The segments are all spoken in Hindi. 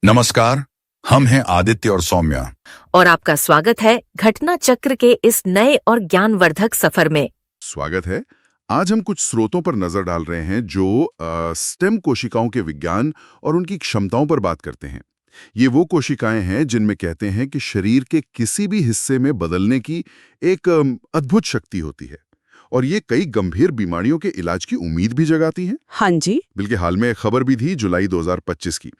नमस्कार, हम हैं आदित्य और सौम्या। और आपका स्वागत है घटना चक्र के इस नए और ज्ञानवर्धक सफर में। स्वागत है। आज हम कुछ स्रोतों पर नजर डाल रहे हैं जो स्टेम कोशिकाओं के विज्ञान और उनकी क्षमताओं पर बात करते हैं। ये वो कोशिकाएं हैं जिनमें कहते हैं कि शरीर के किसी भी हिस्से में बदलने की एक अद्भुत शक्ति होती है और ये कई गंभीर बीमारियों के इलाज की उम्मीद भी जगाती हैं। हाँ जी। बल्कि हाल में एक खबर भी थी जुलाई 2025 की।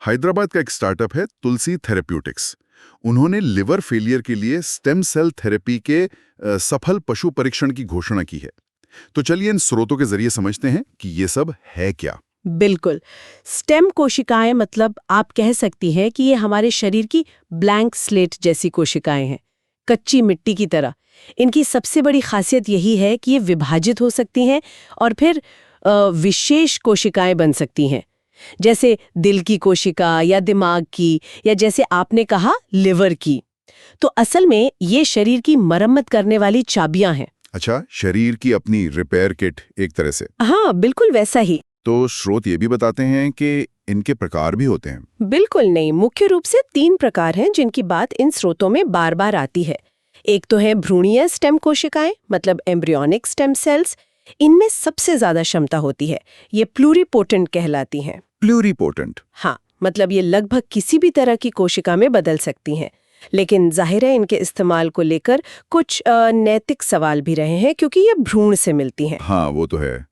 हैदराबाद का एक स्टार्टअप है तुलसी थेरेप्यूटिक्स। उन्होंने लिवर फेलियर के लिए स्टेम सेल थेरेपी के सफल पशु परीक्षण की घोषणा की है। तो चलिए इन स्रोतों के जरिए समझते हैं कि ये सब है क्या। बिल्कुल। स्टेम कोशिकाएं मतलब आप कह सकती हैं कि ये हमारे शरीर की ब्लैंक स्लेट जैसी कोशिकाएं हैं, कच्ची मिट्टी की तरह। इनकी सबसे बड़ी खासियत यही है कि ये विभाजित हो सकती हैं और फिर विशेष कोशिकाएं बन सकती हैं, जैसे दिल की कोशिका या दिमाग की, या जैसे आपने कहा लिवर की। तो असल में ये शरीर की मरम्मत करने वाली चाबियां हैं। अच्छा, शरीर की अपनी रिपेयर किट एक तरह से। हाँ, बिल्कुल वैसा ही। तो स्रोत ये भी बताते हैं कि इनके प्रकार भी होते हैं। बिल्कुल नहीं, मुख्य रूप से 3 प्रकार हैं जिनकी बात इन स्रोतों में बार बार आती है। एक तो है भ्रूणीय स्टेम कोशिकाएं, मतलब एम्ब्रियोनिक स्टेम सेल्स। इनमें सबसे ज्यादा क्षमता होती है। ये प्लूरिपोटेंट कहलाती हैं। प्लूरिपोटेंट? हाँ, मतलब ये लगभग किसी भी तरह की कोशिका में बदल सकती हैं। लेकिन जाहिर है इनके इस्तेमाल को लेकर कुछ नैतिक सवाल भी रहे हैं, क्योंकि ये भ्रूण से मिलती हैं। हाँ, वो तो है।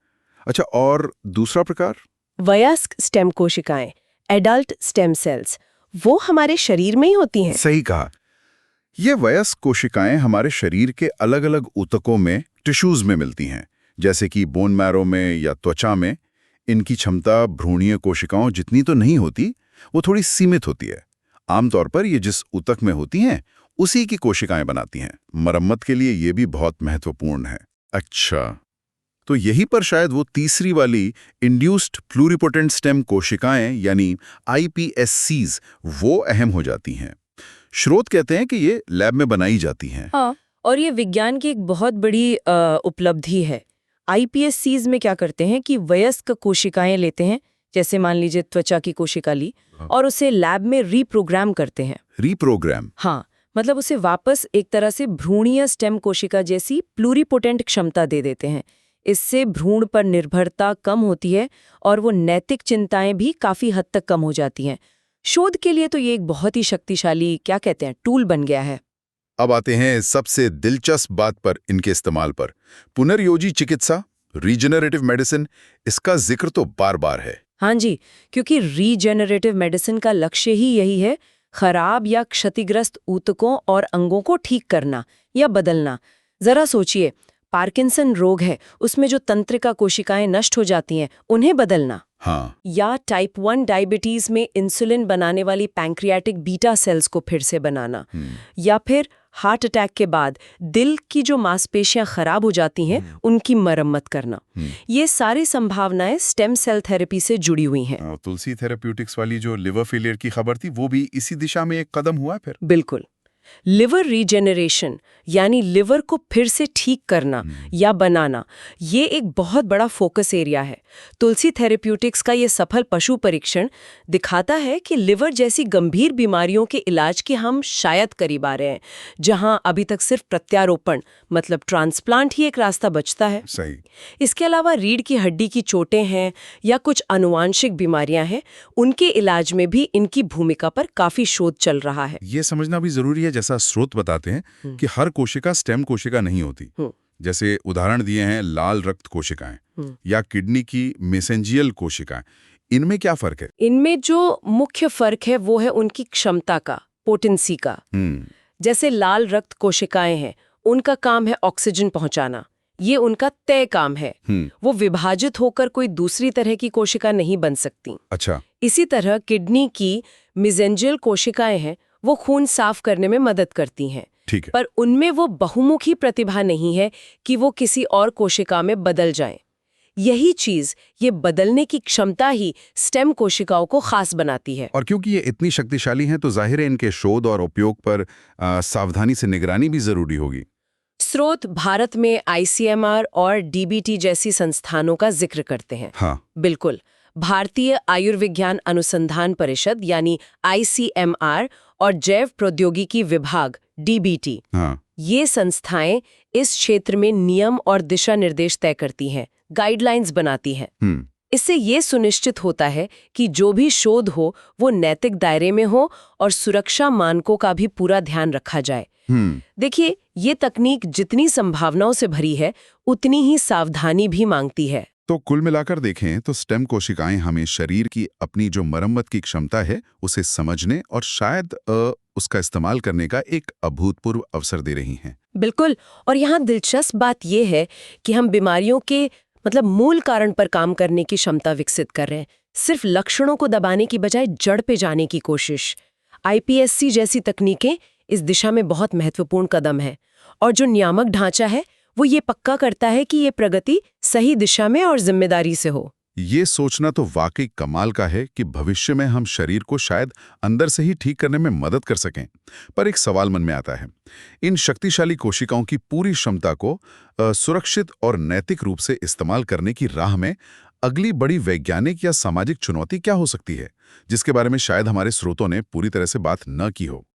अच्छा, और दूसरा प्रकार? वयस्क स्टेम कोशिकाएं, एडल्ट स्टेम सेल्स, वो हमारे शरीर में ही होती हैं। सही कहा। ये वयस्क कोशिकाएं हमारे शरीर के अलग अलग ऊतकों में, टिश्यूज में मिलती हैं, जैसे कि बोन मैरो में या त्वचा में। इनकी क्षमता भ्रूणीय कोशिकाओं जितनी तो नहीं होती, वो थोड़ी सीमित होती है। आमतौर पर ये जिस ऊतक में होती हैं उसी की कोशिकाएं बनाती हैं। मरम्मत के लिए ये भी बहुत महत्वपूर्ण है। अच्छा, तो यही पर शायद वो तीसरी वाली इंड्यूस्ड प्लूरिपोटेंट स्टेम कोशिकाएं यानी iPSCs वो अहम हो जाती हैं। स्रोत कहते हैं कि ये लैब में बनाई जाती हैं। हाँ, और ये विज्ञान की एक बहुत बड़ी उपलब्धि है। iPSCs में क्या करते हैं कि वयस्क कोशिकाएं लेते हैं, जैसे मान लीजिए त्वचा की कोशिका ली, और उसे लैब में रीप्रोग्राम करते हैं। रीप्रोग्राम? हाँ, मतलब उसे वापस एक तरह से भ्रूणीय स्टेम कोशिका जैसी प्लूरिपोटेंट क्षमता दे देते हैं। इससे भ्रूण पर निर्भरता कम होती है और वो नैतिक चिंताएं भी काफी हद तक कम हो जाती हैं। शोध के लिए तो ये एक बहुत ही शक्तिशाली, क्या कहते हैं, टूल बन गया है। अब आते हैं सबसे दिलचस्प बात पर, इनके इस्तेमाल पर। पुनर्योजी चिकित्सा, रीजेनरेटिव मेडिसिन, इसका जिक्र तो बार बार है। हाँ जी, क्योंकि रीजेनरेटिव मेडिसिन का लक्ष्य ही यही है, खराब या क्षतिग्रस्त ऊतकों और अंगों को ठीक करना या बदलना। जरा सोचिए, पार्किंसन रोग है, उसमें जो तंत्रिका कोशिकाएं नष्ट हो जाती हैं, उन्हें बदलना। हाँ। या टाइप 1 डायबिटीज में इंसुलिन बनाने वाली पैंक्रियाटिक बीटा सेल्स को फिर से बनाना। या फिर हार्ट अटैक के बाद दिल की जो मांसपेशियां खराब हो जाती हैं, उनकी मरम्मत करना। ये सारी संभावनाएं स्टेम सेल थेरेपी से जुड़ी हुई हैं। तुलसी थेरेप्यूटिक्स वाली जो लिवर फेलियर की खबर थी, वो भी इसी दिशा में एक कदम हुआ फिर। बिल्कुल। लिवर रीजेनरेशन यानी लिवर को फिर से ठीक करना या बनाना, ये एक बहुत बड़ा फोकस एरिया है। तुलसी थेरेप्यूटिक्स का ये सफल पशु परीक्षण दिखाता है कि लिवर जैसी गंभीर बीमारियों के इलाज के हम शायद करीब आ रहे हैं, जहां अभी तक सिर्फ प्रत्यारोपण मतलब ट्रांसप्लांट ही एक रास्ता बचता है। सही। इसके अलावा रीढ़ की हड्डी की चोटें हैं या कुछ आनुवांशिक बीमारियां हैं, उनके इलाज में भी इनकी भूमिका पर काफी शोध चल रहा है। ये समझना भी जरूरी है, जैसा स्रोत बताते हैं कि हर कोशिका स्टेम कोशिका नहीं होती। जैसे उदाहरण दिए हैं लाल रक्त कोशिकाएं या किडनी की मेसेंजियल कोशिकाएं। इनमें क्या फर्क है? इनमें जो मुख्य फर्क है वो है उनकी क्षमता का, पोटेंसी का। जैसे लाल रक्त कोशिकाएं हैं, उनका काम है ऑक्सीजन पहुंचाना, ये उनका तय काम है। वो विभाजित होकर कोई दूसरी तरह की कोशिका नहीं बन सकती। अच्छा। इसी तरह किडनी की मेसेंजियल कोशिकाएं हैं, वो खून साफ करने में मदद करती हैं। ठीक है। पर उनमें वो बहुमुखी प्रतिभा नहीं है कि वो किसी और कोशिका में बदल जाएं। यही चीज, ये बदलने की क्षमता ही स्टेम कोशिकाओं को खास बनाती है। और क्योंकि ये इतनी शक्तिशाली हैं, तो जाहिर है इनके शोध और उपयोग पर सावधानी से निगरानी भी जरूरी होगी। स्रोत भारत में ICMR और DBT जैसी संस्थानों का जिक्र करते हैं। हाँ। बिल्कुल। भारतीय आयुर्विज्ञान अनुसंधान परिषद यानी ICMR और जैव प्रौद्योगिकी विभाग DBT, हाँ, ये संस्थाएं इस क्षेत्र में नियम और दिशा निर्देश तय करती हैं, गाइडलाइंस बनाती हैं। इससे ये सुनिश्चित होता है कि जो भी शोध हो वो नैतिक दायरे में हो और सुरक्षा मानकों का भी पूरा ध्यान रखा जाए। देखिए, ये तकनीक जितनी संभावनाओं से भरी है उतनी ही सावधानी भी मांगती है। तो कुल मिलाकर देखें तो स्टेम कोशिकाएं हमें शरीर की अपनी जो मरम्मत की क्षमता है उसे समझने और शायद उसका इस्तेमाल करने का एक अभूतपूर्व अवसर दे रही हैं। बिल्कुल, और यहाँ दिलचस्प बात यह है कि हम बीमारियों के मूल कारण पर काम करने की क्षमता विकसित कर रहे हैं, सिर्फ लक्षणों को दबाने की बजाय जड़ पे जाने की कोशिश। iPSC जैसी तकनीकें इस दिशा में बहुत महत्वपूर्ण कदम है, और जो नियामक ढांचा है वो ये पक्का करता है कि ये प्रगति सही दिशा में और जिम्मेदारी से हो। ये सोचना तो वाकई कमाल का है कि भविष्य में हम शरीर को शायद अंदर से ही ठीक करने में मदद कर सकें। पर एक सवाल मन में आता है, इन शक्तिशाली कोशिकाओं की पूरी क्षमता को सुरक्षित और नैतिक रूप से इस्तेमाल करने की राह में अगली बड़ी वैज्ञानिक या सामाजिक चुनौती क्या हो सकती है, जिसके बारे में शायद हमारे स्रोतों ने पूरी तरह से बात न की हो।